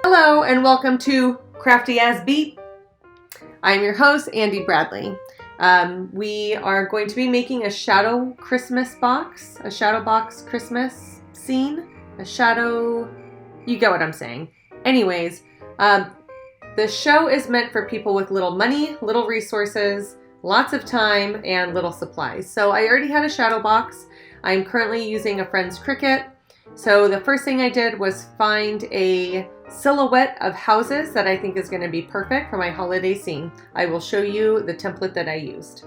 Hello and welcome to Crafty As Beat. I'm your host, Andy Bradley. We are going to be making a shadow Christmas box, a shadow box Christmas scene, you get what I'm saying. Anyways, the show is meant for people with little money, little resources, lots of time, and little supplies. So I already had a shadow box. I'm currently using a friend's Cricut. So the first thing I did was find a silhouette of houses that I think is going to be perfect for my holiday scene. I will show you the template that I used.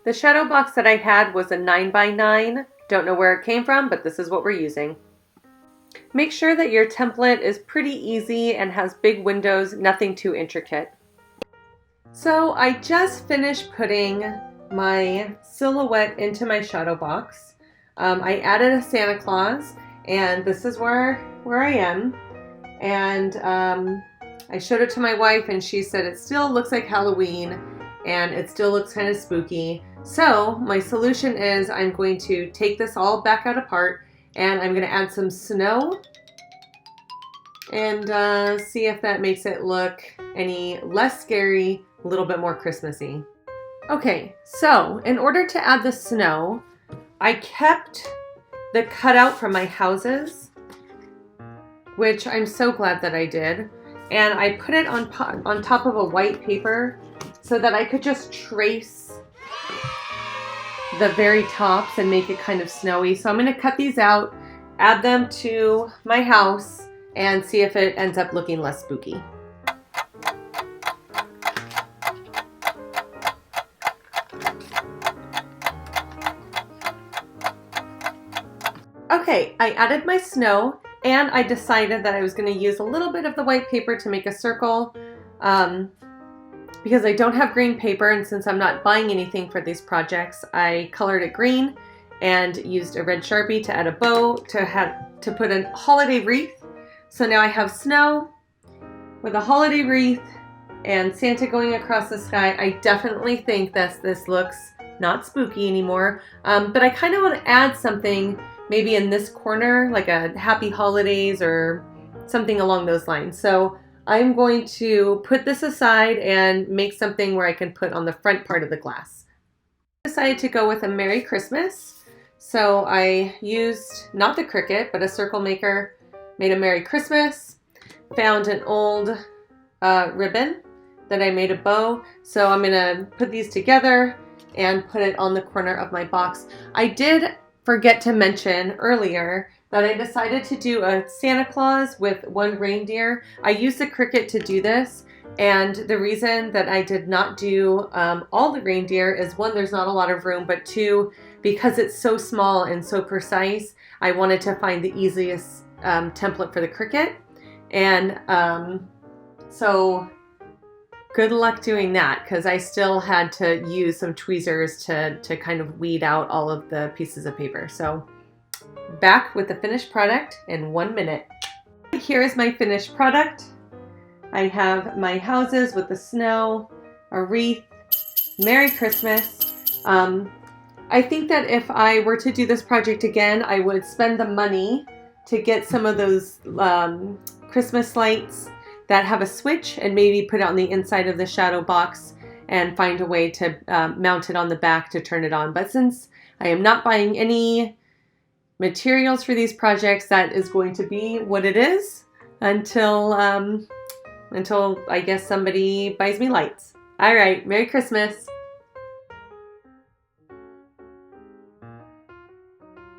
The shadow box that I had was a 9x9. Don't know where it came from, but this is what we're using. Make sure that your template is pretty easy and has big windows, nothing too intricate. So I just finished putting my silhouette into my shadow box. I added a Santa Claus, and this is where I am. And I showed it to my wife, and she said it still looks like Halloween, and it still looks kind of spooky. So my solution is I'm going to take this all back out apart, and I'm going to add some snow and see if that makes it look any less scary, a little bit more Christmassy. Okay, so in order to add the snow, I kept the cutout from my houses, which I'm so glad that I did, and I put it on top of a white paper so that I could just trace the very tops and make it kind of snowy. So I'm going to cut these out, add them to my house, and see if it ends up looking less spooky. Okay, I added my snow, and I decided that I was going to use a little bit of the white paper to make a circle because I don't have green paper, and since I'm not buying anything for these projects, I colored it green and used a red Sharpie to add a bow to put a holiday wreath. So now I have snow with a holiday wreath and Santa going across the sky. I definitely think that this looks not spooky anymore, but I kind of want to add something maybe in this corner, like a happy holidays or something along those lines. So I'm going to put this aside and make something where I can put on the front part of the glass. I decided to go with a Merry Christmas. So I used not the Cricut, but a circle maker, made a Merry Christmas, found an old ribbon that I made a bow. So I'm gonna put these together and put it on the corner of my box. I did forget to mention earlier that I decided to do a Santa Claus with one reindeer. I used the Cricut to do this, and the reason that I did not do all the reindeer is one, there's not a lot of room, but two, because it's so small and so precise, I wanted to find the easiest template for the Cricut. And so good luck doing that, because I still had to use some tweezers to kind of weed out all of the pieces of paper. So back with the finished product in 1 minute. Here is my finished product. I have my houses with the snow, a wreath, Merry Christmas. I think that if I were to do this project again, I would spend the money to get some of those Christmas lights that have a switch and maybe put it on the inside of the shadow box and find a way to mount it on the back to turn it on. But since I am not buying any materials for these projects, that is going to be what it is until I guess somebody buys me lights. All right, Merry Christmas.